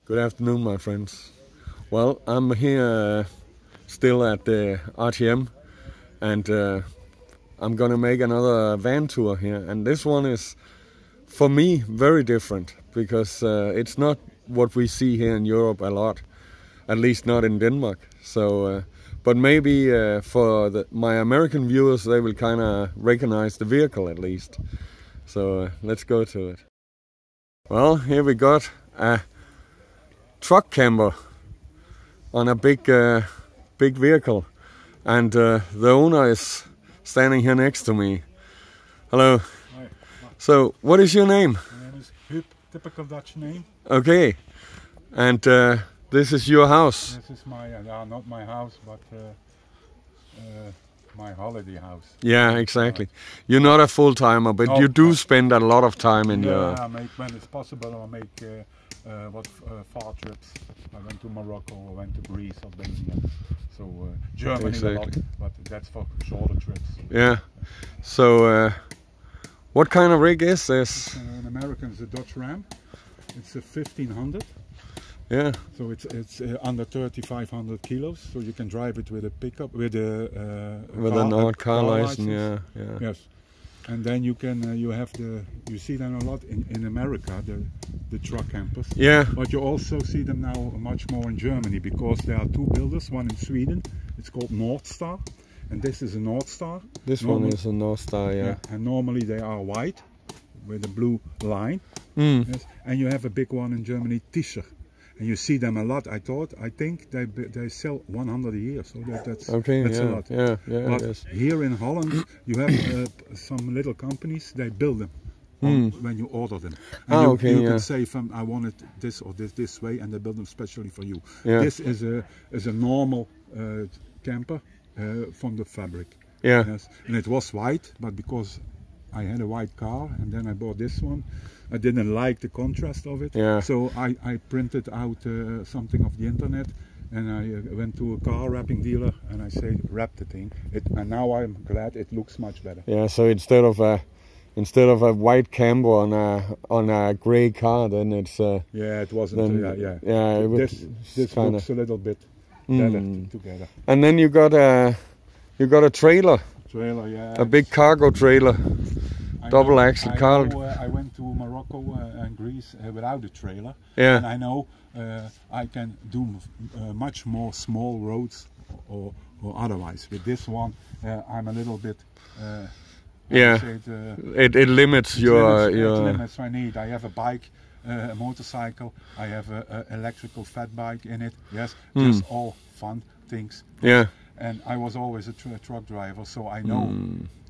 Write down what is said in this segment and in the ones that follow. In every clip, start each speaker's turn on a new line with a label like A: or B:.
A: Good afternoon, my friends. Well, I'm here still at the RTM, and I'm gonna make another van tour here. And this one is, for me, very different because it's not what we see here in Europe a lot, at least not in Denmark. So, but maybe for my American viewers, they will kind of recognize the vehicle at least. So let's go to it. Well, here we got a truck camper on a big vehicle, and the owner is standing here next to me. Hello.
B: Hi.
A: So, what is your name?
B: My name is Huub, typical Dutch name.
A: Okay, and this is your house.
B: This is my, not my house, but my holiday house.
A: Yeah, exactly. You're not a full-timer, but
B: No,
A: you do
B: no.
A: spend a lot of time in your...
B: I make when it's possible. I make far trips. I went to Morocco, I went to Greece, Albania, so Germany a lot, but that's for shorter trips.
A: Yeah. So, what kind of rig is this?
B: In American, it's a Dodge Ram. It's a 1500.
A: Yeah.
B: So it's under 3,500 kilos. So you can drive it with a pickup, with a
A: car license. Yeah.
B: Yes. And then you can you see them a lot in America, the truck campers.
A: Yeah.
B: But you also see them now much more in Germany because there are two builders, one in Sweden, it's called North Star, and this is a North Star.
A: This one is a North Star, yeah.
B: And normally they are white with a blue line. Yes. And you have a big one in Germany, Tischer. And you see them a lot. I think they sell 100 a year, so that's a lot.
A: Yeah,
B: but
A: yes.
B: here in Holland, you have some little companies. They build them when you order them. And you can say, I want it this or this way, and they build them specially for you.
A: Yeah.
B: This is a normal camper from the fabric.
A: Yeah.
B: Yes. And it was white, but because I had a white car, and then I bought this one. I didn't like the contrast of it, so I printed out something off the internet, and I went to a car wrapping dealer, and I said, wrap the thing. And now I'm glad it looks much better.
A: Yeah. So instead of a white camber on a grey car, then it's
B: yeah, it wasn't. This looks a little bit better together.
A: And then you got a trailer.
B: Trailer, yeah.
A: A big cargo trailer. Double axle car.
B: I went to Morocco and Greece without a trailer,
A: yeah.
B: And I know I can do much more small roads or otherwise. With this one, I'm a little bit.
A: It limits your.
B: It limits my need. I have a bike, a motorcycle. I have an electrical fat bike in it. Yes, just all fun things.
A: Yeah.
B: And I was always a truck driver, so I know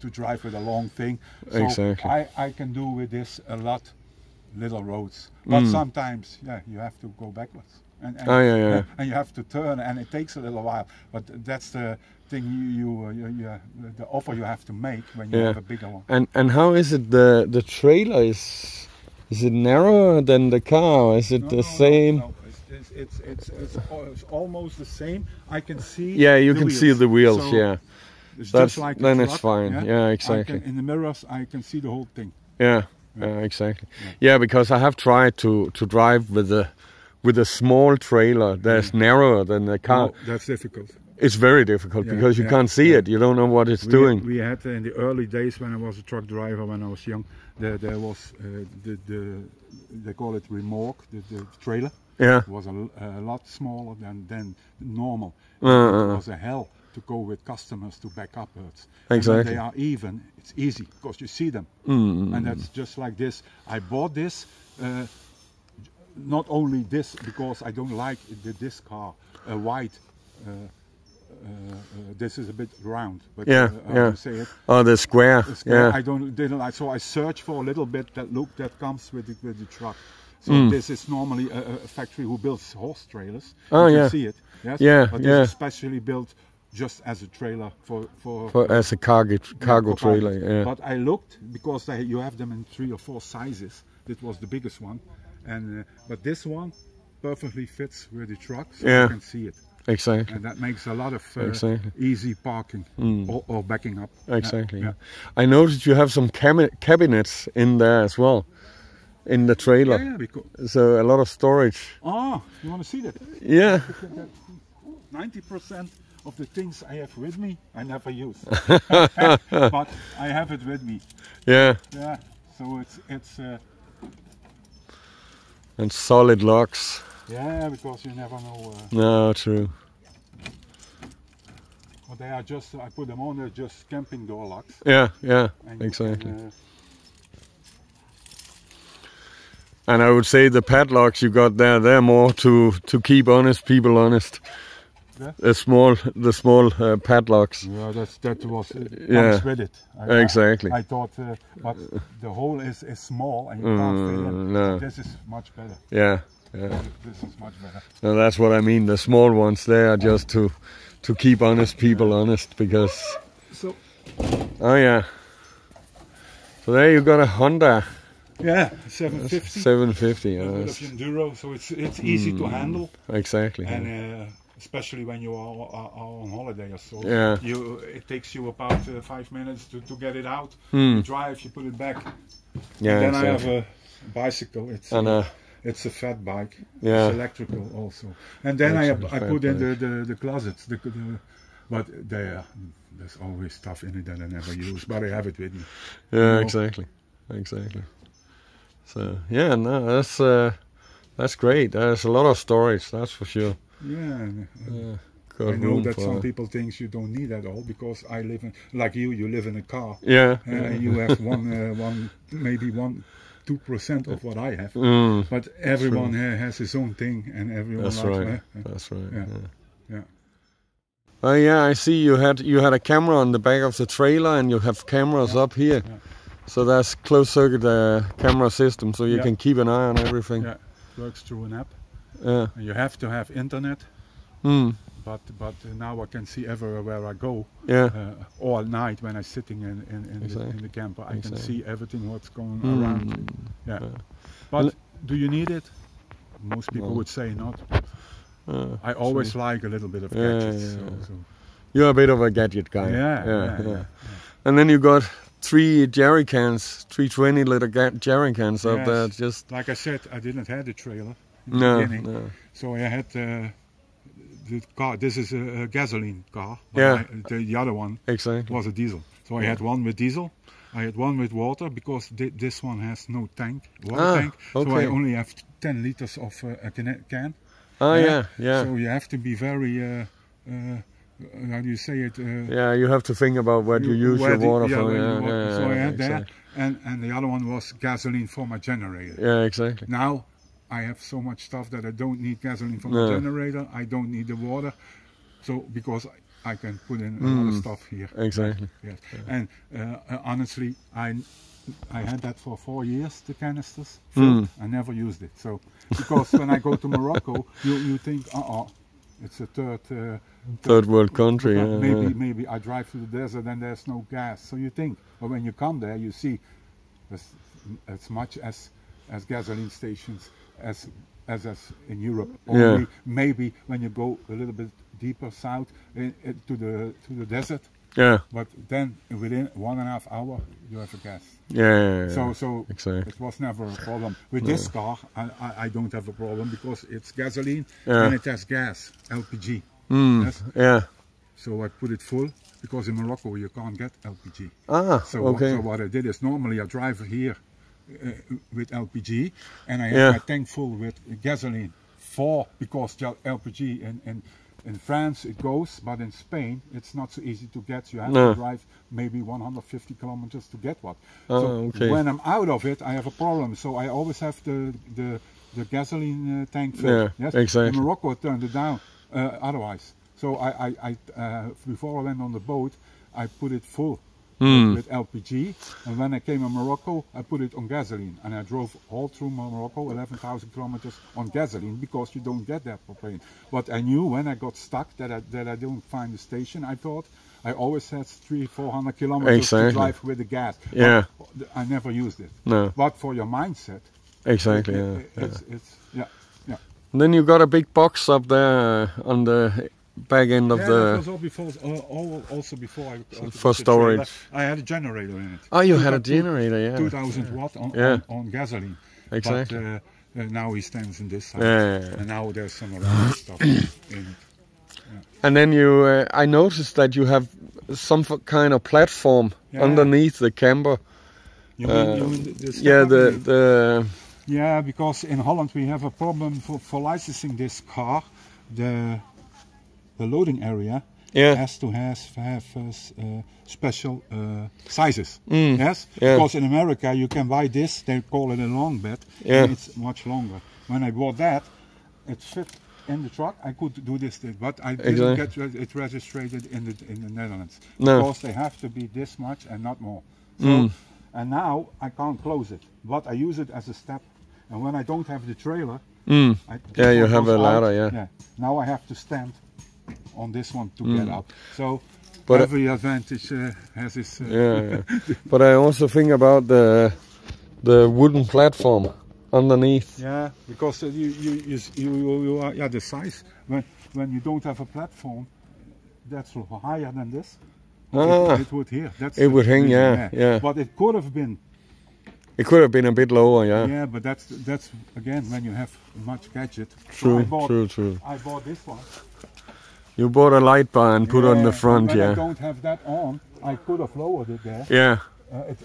B: to drive with a long thing. So
A: exactly.
B: I can do with this a lot little roads. But sometimes, you have to go backwards. And you have to turn, and it takes a little while. But that's the thing the offer you have to make when you have a bigger one.
A: And how is it? The trailer is it narrower than the car? Is it the same?
B: No. It's almost the same. I can see.
A: Yeah, you can see the wheels.
B: So
A: yeah,
B: just like
A: then
B: truck,
A: it's fine. Yeah, exactly.
B: In the mirrors, I can see the whole thing.
A: Yeah, exactly. Yeah, because I have tried to drive with a small trailer that's narrower than the car.
B: No, that's difficult.
A: It's very difficult because you can't see it. You don't know what it's doing.
B: We had in the early days when I was a truck driver, when I was young, there was they call it remorque, the trailer.
A: Yeah.
B: It was a lot smaller than normal. It was a hell to go with customers to back upwards.
A: Exactly.
B: And when they are even, it's easy because you see them. And that's just like this. I bought this, not only this, because I don't like this car, white. This is a bit round, but how to say it?
A: Oh, the square. Yeah.
B: I didn't like. So I searched for a little bit that look that comes with the truck. So this is normally a factory who builds horse trailers.
A: Oh,
B: you can see it. Yes.
A: Yeah.
B: But this is specially built just as a trailer for
A: as a cargo trailer. Yeah.
B: But I looked because you have them in 3 or 4 sizes. This was the biggest one, and but this one perfectly fits with the truck, so you can see it.
A: Exactly.
B: And that makes a lot of easy parking or backing up.
A: Exactly. Yeah. I noticed you have some cabinets in there as well. in the trailer.
B: Yeah, because
A: so a lot of storage.
B: Oh, you want to see that?
A: Yeah.
B: 90% of the things I have with me, I never use. But I have it with me.
A: Yeah.
B: Yeah. So it's.
A: And solid locks.
B: Yeah, because you never know.
A: No, true.
B: But they are just. I put them on. They're just camping door locks.
A: Yeah. Yeah.
B: And
A: Exactly. And I would say the padlocks you got there, they're more to keep honest people honest.
B: Yeah.
A: The small padlocks.
B: Yeah, that was
A: yeah.
B: with it.
A: Exactly.
B: I thought, but the hole is small and you can't fit in.
A: No.
B: This is much better.
A: Yeah. Yeah.
B: This is much better.
A: No, that's what I mean. The small ones, they are just to keep honest people honest because.
B: So.
A: Oh yeah. So there you got a Honda.
B: Yeah, 750.
A: 750.
B: A bit of enduro, so it's easy to handle.
A: Exactly.
B: And especially when you are on holiday or so.
A: Yeah.
B: It takes you about 5 minutes to get it out. You drive, you put it back.
A: Yeah.
B: And then
A: exactly.
B: I have a bicycle. It's a fat bike.
A: Yeah.
B: It's electrical also. And then I put in the closets. But there's always stuff in it that I never use. But I have it with me.
A: Yeah, exactly. Exactly. So yeah, no, that's great. There's a lot of storage, that's for sure.
B: Yeah, I know that some people think you don't need that all because I live in, like you live in a car.
A: Yeah.
B: You have maybe 2% of what I have. But everyone has his own thing, and everyone.
A: That's
B: likes,
A: right. That's right.
B: Yeah.
A: Oh yeah, I see. You had a camera on the back of the trailer, and you have cameras up here.
B: Yeah.
A: So that's closed circuit camera system, so you can keep an eye on everything.
B: Yeah, works through an app.
A: Yeah.
B: And you have to have internet. But now I can see everywhere where I go.
A: Yeah.
B: All night when I'm sitting in the camper, I can see everything what's going around. Yeah. But do you need it? Most people would say not. I always like a little bit of gadgets. So.
A: You're a bit of a gadget guy.
B: Yeah.
A: And then you got 3 jerry cans, 320 liter jerry cans up there. Just
B: like I said, I didn't have the trailer in the beginning.
A: No.
B: So I had the car. This is a gasoline car.
A: Yeah.
B: The other one was a diesel. So I had one with diesel. I had one with water because this one has no water tank.
A: Okay.
B: So I only have 10 liters of a can.
A: Oh yeah.
B: So you have to be very. How do you say it?
A: Yeah, you have to think about what you use your water for.
B: So I had that, and the other one was gasoline for my generator.
A: Yeah, exactly.
B: Now I have so much stuff that I don't need gasoline for my generator. I don't need the water, so because I can put in other stuff here.
A: Exactly.
B: Yes, and honestly, I had that for 4 years. The canisters filled. I never used it. So because when I go to Morocco, you think, it's a third
A: world country.
B: Maybe I drive through the desert and there's no gas. So you think, but when you come there, you see as much as gasoline stations as in Europe. Only maybe when you go a little bit deeper south to the desert.
A: Yeah.
B: But then within 1.5 hours you have a gas.
A: Yeah.
B: So it was never a problem. With this car, I don't have a problem because it's gasoline and it has gas, LPG. Yes?
A: Yeah.
B: So I put it full because in Morocco you can't get LPG.
A: So
B: what I did is normally I drive here with LPG and I have my tank full with gasoline because LPG in France it goes, but in Spain it's not so easy to get. You have to drive maybe 150 kilometers to get one. When I'm out of it, I have a problem. So I always have the gasoline tank filled.
A: Yes, exactly.
B: In Morocco, I turned it down otherwise. So I before I went on the boat, I put it full with LPG, and when I came in Morocco, I put it on gasoline, and I drove all through Morocco, 11,000 kilometers on gasoline, because you don't get that propane. But I knew when I got stuck that I don't find the station. I thought I always had 300-400 kilometers to drive with the gas.
A: Yeah.
B: But I never used it.
A: No.
B: But for your mindset,
A: exactly.
B: It's
A: And then you got a big box up there on the back end of the.
B: That was all before, also before I.
A: For storage.
B: I had a generator in it.
A: Oh, you had a generator,
B: 2000 watt on gasoline,
A: exactly.
B: But now he stands in this side,
A: Yeah.
B: and now there's some around stuff in it. Yeah.
A: And then I noticed that you have some kind of platform underneath the camper.
B: You mean the
A: yeah, the
B: yeah, because in Holland we have a problem for licensing this car. The loading area has to have special sizes. Yes, because in America you can buy this. They call it a long bed. And it's much longer. When I bought that, it fit in the truck. I could do this, but I didn't get it registered in the Netherlands because they have to be this much and not more. So, and now I can't close it, but I use it as a step. And when I don't have the trailer, you
A: have a ladder.
B: Now I have to stand on this one to get up. So but every advantage has its.
A: But I also think about the wooden platform underneath.
B: Yeah, because you are the size. When you don't have a platform that's higher than this, it would here.
A: It would hang. Yeah.
B: But it could have been.
A: It could have been a bit lower,
B: Yeah, but that's again when you have much gadget.
A: True,
B: so
A: true.
B: I bought this one.
A: You bought a light bar and put on the front,
B: when I don't have that on, I could have lowered it there.
A: Yeah.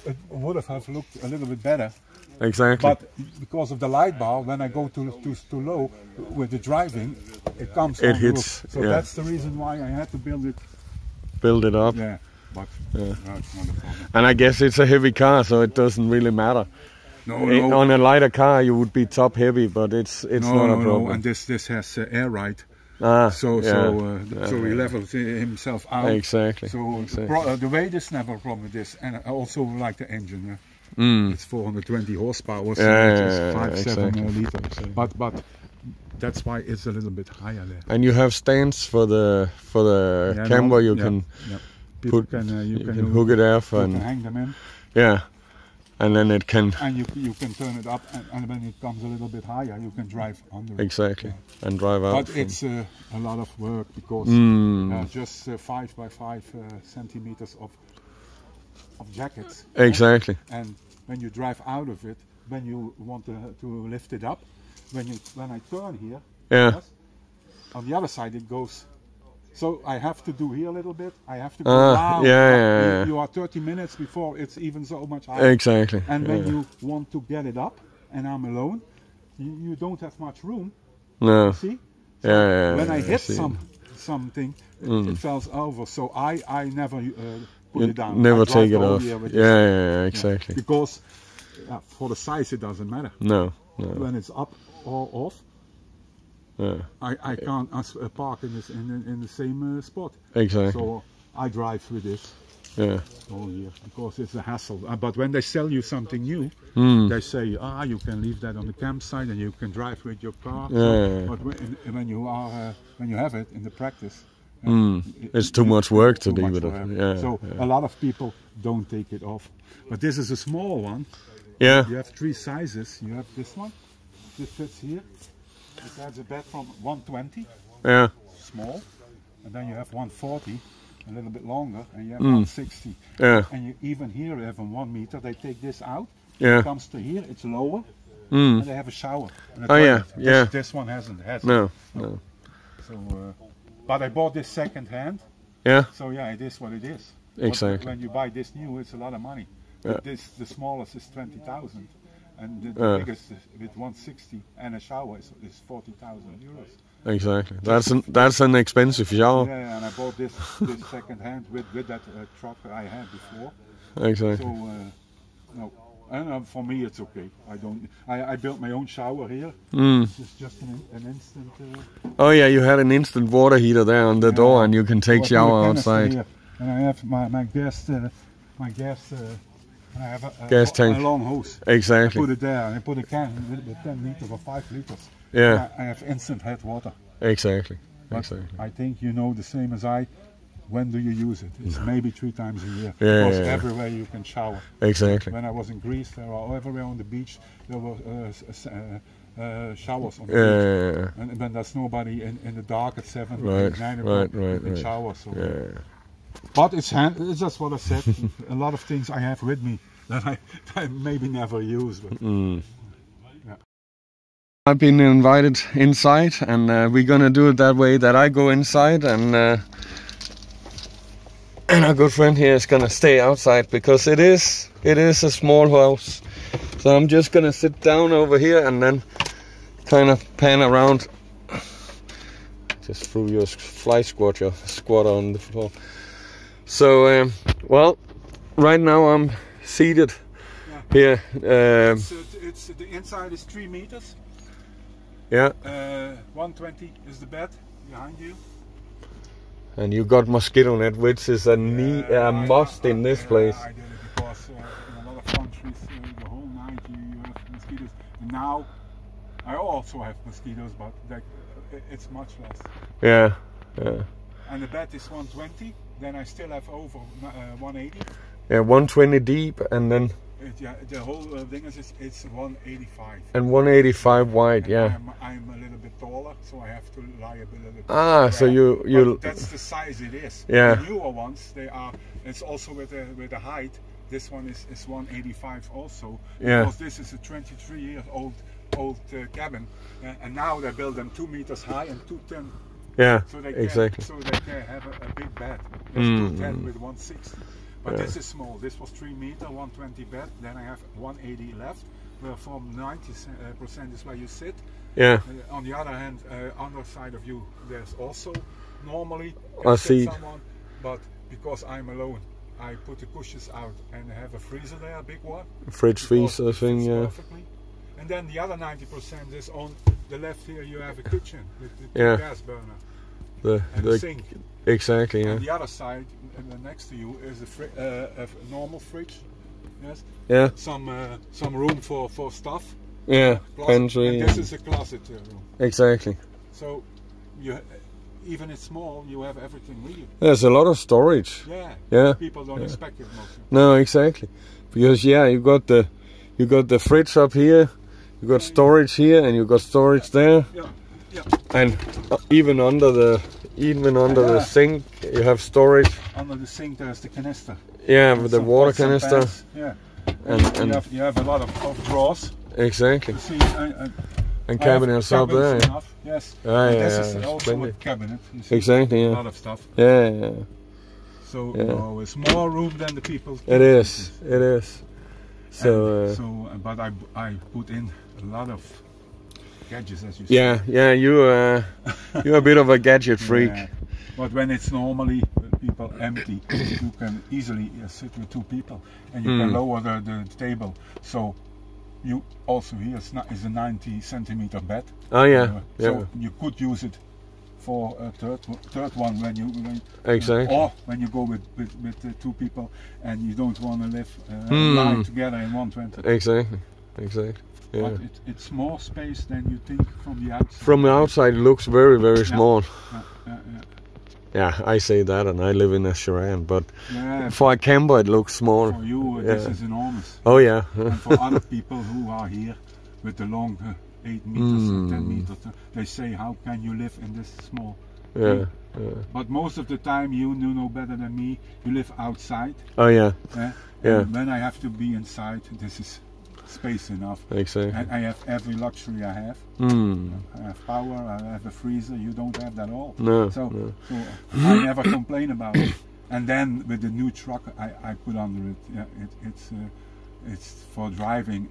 B: It would have looked a little bit better.
A: Exactly.
B: But because of the light bar, when I go too low with the driving, it comes.
A: It hits.
B: So that's the reason why I had to build it.
A: Build it up.
B: Yeah. But no, it's not a problem.
A: And I guess it's a heavy car, so it doesn't really matter.
B: No.
A: On a lighter car, you would be top heavy, but it's not a problem.
B: No, and this has air ride. So he levels himself out.
A: Exactly.
B: So the weight is never a problem with this, and I also like the engine. It's 420 horsepower, so it's 5.7 liter.
A: Exactly.
B: But that's why it's a little bit higher there.
A: And you have stands for the camper. You can.
B: You can
A: hook it off
B: and hang them in.
A: Yeah, and then it can.
B: And you can turn it up, and when it comes a little bit higher, you can drive under it.
A: Exactly, and drive out.
B: But it's a lot of work because just 5 by 5 centimeters of jackets.
A: Exactly.
B: And when you drive out of it, when you want to lift it up, when I turn here, on the other side it goes. So I have to do here a little bit. I have to go down. You are 30 minutes before it's even so much higher.
A: Exactly.
B: And when you want to get it up, and I'm alone, you don't have much room.
A: No.
B: See?
A: So
B: when I hit something, it falls over. So I never put it down.
A: Never take it off. Exactly.
B: Because for the size it doesn't matter.
A: No.
B: When it's up or off. I can't park in the same spot.
A: Exactly.
B: So I drive with this all year because it's a hassle. But when they sell you something new, they say, you can leave that on the campsite and you can drive with your car. But when you have it in the practice,
A: it's too much work to deal with it.
B: So a lot of people don't take it off. But this is a small one.
A: Yeah.
B: You have 3 sizes. You have this one. This fits here. It has a bed from 120, small, and then you have 140, a little bit longer, and you have 160. And you even here you have a 1 meter. They take this out. It comes to here. It's lower, and they have a shower. And This one hasn't.
A: No.
B: So, but I bought this second hand. So it is what it is.
A: Exactly.
B: But when you buy this new, it's a lot of money. But the smallest is 20,000. And the biggest with 160 and a shower is 40,000 euros.
A: Exactly. That's an expensive shower.
B: Yeah, and I bought this second hand with that truck I had before.
A: Exactly.
B: So no, and for me it's okay. I built my own shower here. It's just an instant.
A: Oh yeah, you had an instant water heater there on the door, and you can take shower outside.
B: Here. And I have my gas. And I have
A: gas tank.
B: A long hose.
A: Exactly.
B: I put it there, and I put a can with 10 liters or 5 liters.
A: Yeah.
B: I have instant hot water.
A: Exactly.
B: But I think you know the same as I. When do you use it? It's maybe 3 times a year.
A: Yeah.
B: Because everywhere you can shower.
A: Exactly.
B: When I was in Greece, there were everywhere on the beach. There were showers on the beach. And when there's nobody in the dark at 7, 9 o'clock, you can shower. So. But it's just what I said. A lot of things I have with me that I maybe never use. But
A: I've been invited inside, and we're gonna do it that way, that I go inside and our good friend here is gonna stay outside, because it is a small house. So I'm just gonna sit down over here and then kind of pan around. Just threw your fly squatter on the floor. So well, right now I'm seated here.
B: It's the inside is 3 meters.
A: Yeah.
B: 120 is the bed behind you.
A: And you got mosquito net, which is a must in this place.
B: I did it because in a lot of countries the whole night you have mosquitoes. And now I also have mosquitoes, but it's much less.
A: Yeah, yeah.
B: And the bed is 120. Then I still have over 180.
A: Yeah, 120 deep, and then
B: the whole thing is it's 185.
A: And 185 wide.
B: And
A: yeah.
B: I'm a little bit taller, so I have to lie a little bit.
A: So you.
B: That's the size it is.
A: Yeah.
B: The newer ones, they are. It's also with the height. This one is 185 also.
A: Yeah.
B: Because this is a 23-year old cabin, and now they build them 2 meters high and 210.
A: Yeah.
B: So they
A: exactly.
B: So they can have a big bed. It's 210 with 160. But this is small. This was 3 meter, 120 bed. Then I have 180 left. Where from 90% is where you sit.
A: Yeah.
B: On the other hand, on the side of you, there's also normally
A: a seat.
B: Someone, but because I'm alone, I put the cushions out and I have a freezer there, a big one.
A: Fridge freezer thing, yeah.
B: Perfectly. And then the other 90% is on the left here. You have a kitchen with the gas burner. The sink.
A: Exactly, yeah.
B: On the other side, next to you, is a normal fridge. Yes.
A: Yeah.
B: Some room for stuff.
A: Yeah. Pantry.
B: And this is a closet room.
A: Exactly.
B: So even it's small, you have everything with you.
A: There's a lot of storage.
B: Yeah.
A: Yeah.
B: People don't expect it mostly.
A: No, exactly. Because you got the fridge up here, you got storage here, and you got storage there.
B: Yeah. Yeah.
A: And even under the sink, you have storage.
B: Under the sink, there's the canister.
A: Yeah, with the water canister.
B: Yeah.
A: And
B: you have a lot of drawers.
A: Exactly.
B: You see,
A: and cabinets up there.
B: Yes.
A: This
B: is also a cabinet. You see,
A: exactly. Yeah.
B: A lot of stuff.
A: Yeah. Yeah.
B: So it's more room than the people.
A: It is. It is. So.
B: But I put in a lot of gadgets, as you
A: say. Yeah. You're a bit of a gadget freak.
B: Yeah. But when it's normally people empty, you can easily sit with 2 people, and you can lower the table. So you also here is a 90 centimeter bed.
A: Oh yeah.
B: So you could use it for a third one when
A: exactly.
B: Or when you go with 2 people and you don't want to live lie together in 120.
A: Exactly. Yeah.
B: But it's more space than you think from the outside.
A: From the outside, it looks very, very small.
B: Yeah.
A: Yeah, I say that, and I live in a Sharan, but for a camper, it looks small.
B: For you, this is enormous.
A: Oh yeah.
B: And for other people who are here with the long 8 meters, 10 meters, they say, how can you live in this small?
A: Yeah.
B: But most of the time, you know better than me, you live outside.
A: Oh yeah.
B: And when I have to be inside, this is space enough.
A: Exactly.
B: And I have every luxury I have. I have power, I have a freezer, you don't have that all.
A: No.
B: So I never complain about it. And then with the new truck I put under it, it's for driving.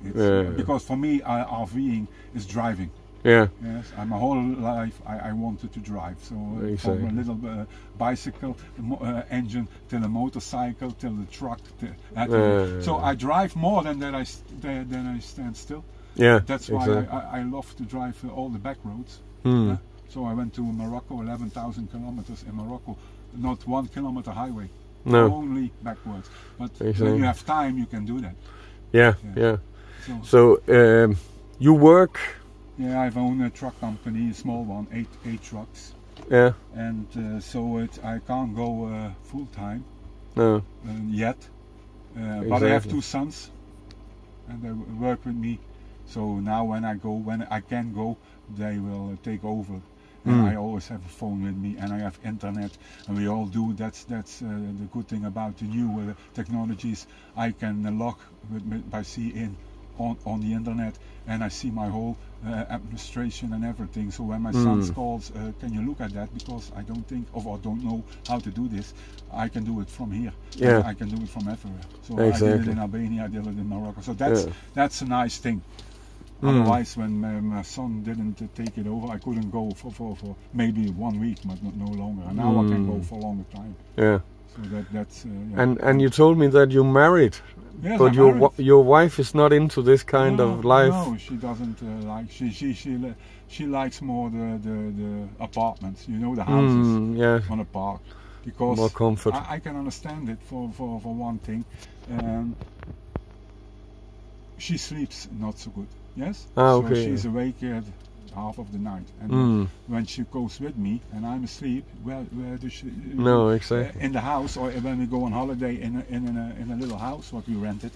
B: Because for me, RVing is driving.
A: Yeah.
B: Yes, my whole life I wanted to drive. So from a little bicycle engine till a motorcycle till the truck. So I drive more than I stand still.
A: Yeah.
B: That's why I love to drive all the back roads. So I went to Morocco, 11,000 kilometers in Morocco, not 1 kilometer highway.
A: No.
B: Only backwards. But when you have time, you can do that.
A: Yeah. So you work.
B: Yeah, I've owned a truck company, a small one, 8 trucks.
A: Yeah.
B: And so I can't go full time.
A: No.
B: Yet. But I have 2 sons, and they work with me. So now when I can go, they will take over. And I always have a phone with me, and I have internet, and we all do. That's the good thing about the new technologies. I can log by sea in on the internet, and I see my whole administration and everything. So when my son calls, can you look at that, because I don't think or don't know how to do this, I can do it from here.
A: Yeah,
B: I can do it from everywhere. So
A: exactly.
B: I did it in Albania, I did it in Morocco. So that's a nice thing. Otherwise, when my son didn't take it over, I couldn't go for maybe 1 week, but no longer. And now I can go for a longer time.
A: Yeah.
B: So that's.
A: And you told me that you married.
B: Yes,
A: but your wife is not into this kind of life.
B: No, she doesn't like. She likes more the apartments. You know, the houses on a park, because
A: more comfort.
B: I can understand it for one thing. She sleeps not so good. Yes.
A: Okay.
B: So she's awake half of the night, and when she goes with me and I'm asleep, where does she?
A: No, exactly.
B: In the house, or when we go on holiday in a little house what we rented,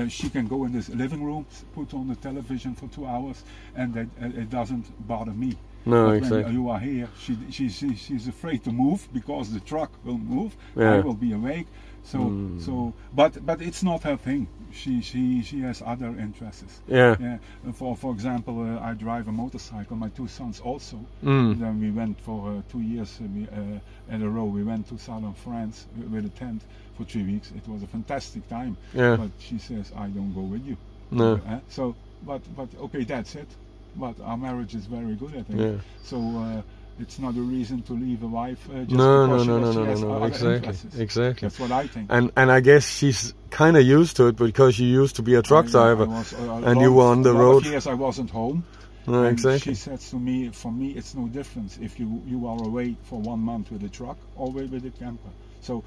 B: she can go in this living room, put on the television for 2 hours, and it doesn't bother me.
A: No,
B: but
A: exactly.
B: When you are here, she's afraid to move, because the truck will move.
A: Yeah.
B: I will be awake. So but it's not her thing. She has other interests.
A: Yeah.
B: Yeah. For example, I drive a motorcycle. My 2 sons also. Then we went for 2 years in a row. We went to southern France with a tent for 3 weeks. It was a fantastic time.
A: Yeah.
B: But she says, I don't go with you.
A: No.
B: So but okay, that's it. But our marriage is very good, I think.
A: Yeah.
B: So it's not a reason to leave a wife just
A: no,
B: because
A: no,
B: she has other
A: exactly.
B: interests. That's what I think.
A: And I guess she's kind of used to it, because she used to be a truck driver, and you were on the road.
B: Years I wasn't home.
A: No,
B: and
A: exactly.
B: She says to me, for me, it's no difference if you are away for 1 month with a truck or away with a camper. So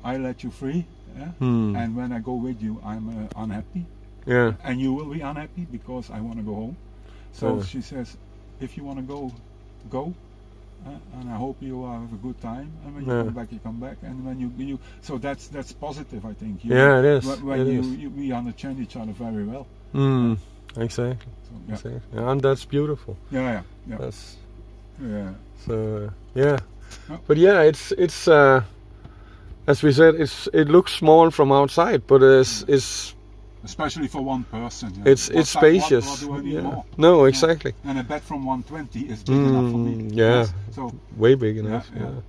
B: I let you free, and when I go with you, I'm unhappy.
A: Yeah.
B: And you will be unhappy, because I want to go home. So she says, if you want to go, go. And I hope you have a good time, and when you come back, you come back, and when you so that's positive, I think.
A: It is.
B: When we understand each other very well.
A: Exactly.
B: So,
A: exactly. And that's beautiful.
B: Yeah.
A: That's,
B: So
A: but yeah, it's as we said, it looks small from outside, but it's
B: especially for one person.
A: It's spacious.
B: What do I need more?
A: No, exactly.
B: And a bed from 120 is big enough for me.
A: Yeah.
B: Yes. So
A: way big enough. Yeah.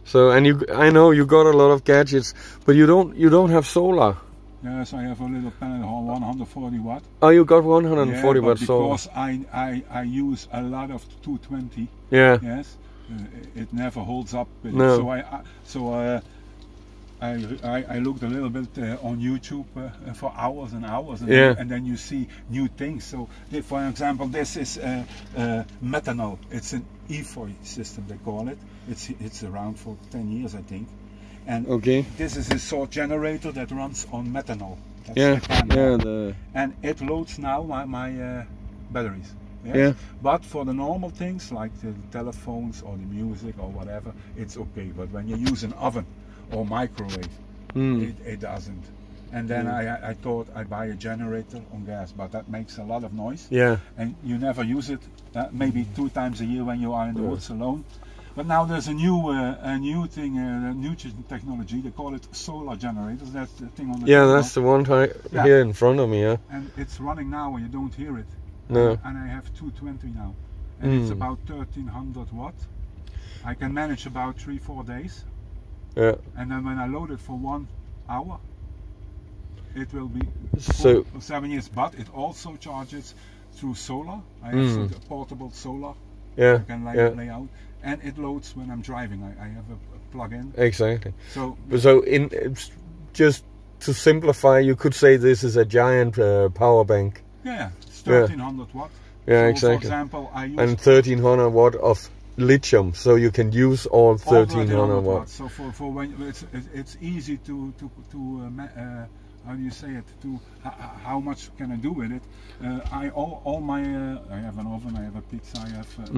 A: So I know you got a lot of gadgets, but you don't have solar.
B: Yes, I have a little panel, 140 watt.
A: Oh, you got 140 watt solar.
B: Because I use a lot of 220.
A: Yeah.
B: Yes. It never holds up.
A: No.
B: So I looked a little bit on YouTube for hours and hours, and then you see new things. So, for example, this is methanol. It's an EFOI system, they call it. It's around for 10 years, I think. And this is a sort generator that runs on methanol. That's and it loads now my batteries. Yes? Yeah. But for the normal things like the telephones or the music or whatever, it's okay. But when you use an oven or microwave, it doesn't. And then I thought I'd buy a generator on gas, but that makes a lot of noise.
A: Yeah.
B: And you never use it. Maybe 2 times a year when you are in the woods alone. But now there's a new thing, new technology. They call it solar generators. That's the thing on the
A: that's the one here in front of me. Yeah.
B: And it's running now, and you don't hear it.
A: No.
B: And I have 220 now, and it's about 1300 watt. I can manage about 3-4 days.
A: Yeah.
B: And then when I load it for 1 hour, it will be
A: so
B: for 7 years. But it also charges through solar. I have a portable solar.
A: Yeah.
B: I can lay out, and it loads when I'm driving. I have a plug-in.
A: Exactly.
B: So
A: just to simplify, you could say this is a giant power bank.
B: Yeah, it's 1300 watt.
A: Yeah,
B: so
A: exactly.
B: For example, I use
A: 1300 watt of lithium, so you can use all 1300 watts.
B: So for when it's easy to how do you say it? How much can I do with it? I have an oven, I have a pizza, I have a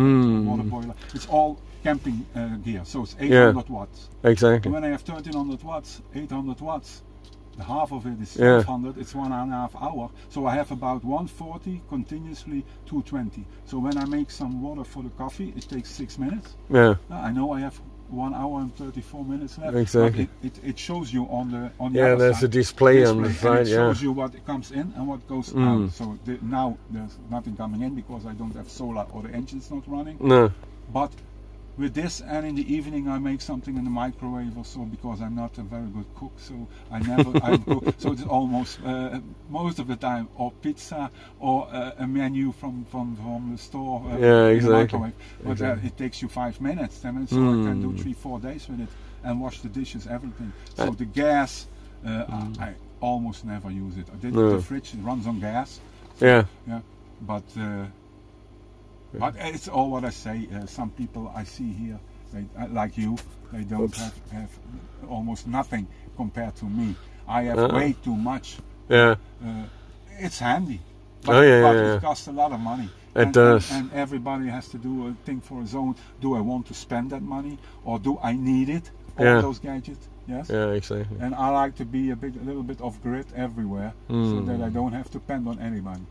B: water boiler. It's all camping gear, so it's 800 watts.
A: Exactly.
B: And when I have 1300 watts, 800 watts, the half of it is 1200. It's 1.5 hours. So I have about 140 continuously 220. So when I make some water for the coffee, it takes 6 minutes.
A: Yeah.
B: I know I have 1 hour and 34 minutes left.
A: Exactly.
B: It shows you on the
A: yeah,
B: other
A: there's
B: side,
A: a display on the side.
B: It shows you what comes in and what goes out. So now there's nothing coming in because I don't have solar or the engine's not running.
A: No.
B: But with this, and in the evening I make something in the microwave or so, because I'm not a very good cook, so I never so it's almost most of the time or pizza or a menu from the store
A: yeah,
B: in the
A: exactly.
B: microwave. But it takes you 5 minutes, 10 minutes, so I can do 3-4 days with it and wash the dishes, everything. So the gas, I almost never use it. I did the fridge, it runs on gas. So,
A: yeah.
B: Yeah, but it's all what I say. Some people I see here, like you, they don't have almost nothing compared to me. I have way too much.
A: Yeah.
B: It's handy, but, it costs a lot of money.
A: It does.
B: And everybody has to do a thing for his own. Do I want to spend that money, or do I need it? All those gadgets. Yes.
A: Yeah, exactly.
B: And I like to be a little bit off grid everywhere, so that I don't have to depend on anybody.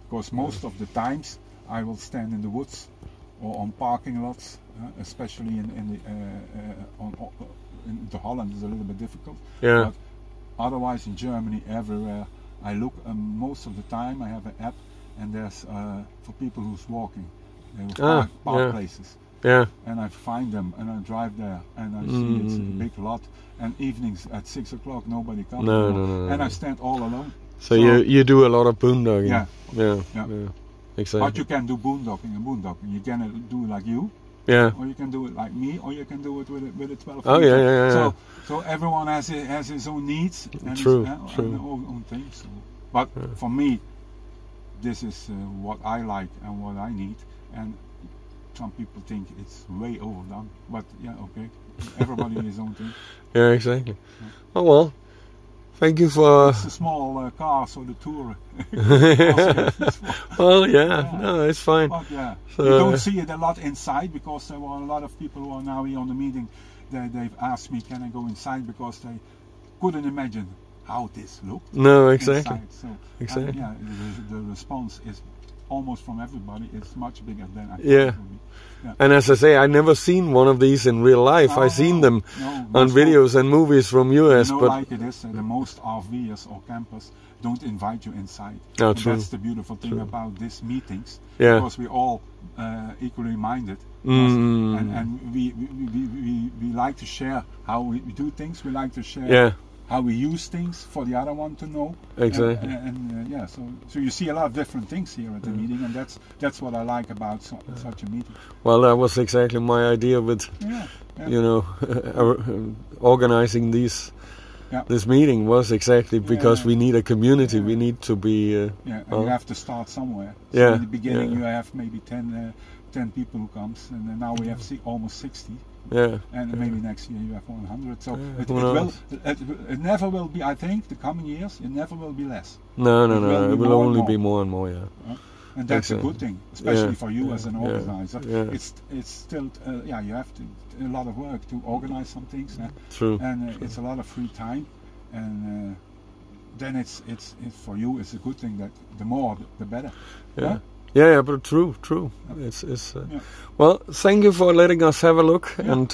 B: Because most of the times I will stand in the woods or on parking lots, especially in the Holland is a little bit difficult.
A: Yeah.
B: But otherwise in Germany, everywhere I look, most of the time I have an app, and there's for people who's walking, they will park places.
A: Yeah.
B: And I find them and I drive there and I see it's a big lot. And evenings at 6 o'clock nobody comes.
A: No.
B: And I stand all alone.
A: So you do a lot of boondocking.
B: Yeah.
A: Yeah. Exactly.
B: But you can do boondocking and boondocking. You can do it like you.
A: Yeah.
B: Or you can do it like me, or you can do it with a 12.
A: Oh yeah.
B: So everyone has his own needs and
A: true.
B: his own things. So, but for me, this is what I like and what I need. And some people think it's way overdone. But yeah, okay. Everybody his own thing.
A: Yeah, exactly. Yeah. Oh well. Thank you for.
B: It's a small car, so the tour.
A: Well, yeah, no, it's fine.
B: But yeah,
A: so,
B: you don't see it a lot inside, because there were a lot of people who are now here on the meeting. They've asked me, can I go inside, because they couldn't imagine how this looked.
A: No, exactly.
B: Inside. So,
A: exactly.
B: Yeah, the response is almost from everybody. It's much bigger than I thought
A: it
B: would be. Yeah.
A: And as I say, I never seen one of these in real life. I've seen them on videos and movies from US.
B: You know,
A: but
B: like it is, the most RVers or campers don't invite you inside.
A: Oh,
B: and
A: true.
B: That's the beautiful thing about these meetings,
A: yeah.
B: because we're all equally minded, and we like to share how we do things. We like to share how we use things for the other one to know.
A: Exactly.
B: Yeah, so you see a lot of different things here at the meeting, and that's what I like about such a meeting.
A: Well, that was exactly my idea with, you know, organizing this meeting was exactly because we need a community. We need to be.
B: And you have to start somewhere. So in the beginning, you have maybe 10 people who comes, and then now we have almost 60.
A: Yeah.
B: And maybe next year you have 100. So it never will be. I think the coming years it never will be less.
A: No. It will only be more and more. Yeah.
B: And that's a good thing, especially for you as an organizer. It's still you have to a lot of work to organize some things.
A: True.
B: And it's a lot of free time, and then it's for you. It's a good thing that the more the better.
A: Yeah. Yeah, but true. It's well, thank you for letting us have a look, and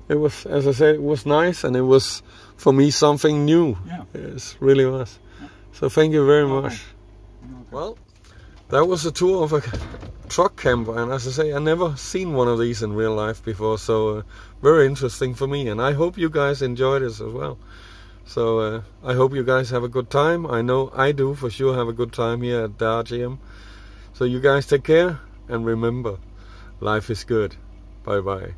A: it was, as I said, it was nice, and it was for me something new.
B: Yeah,
A: it really was. So thank you very much. Well, that was a tour of a truck camper, and as I say, I never seen one of these in real life before, so very interesting for me, and I hope you guys enjoyed this as well. So I hope you guys have a good time. I know I do for sure have a good time here at the RTM. So you guys take care, and remember, life is good. Bye bye.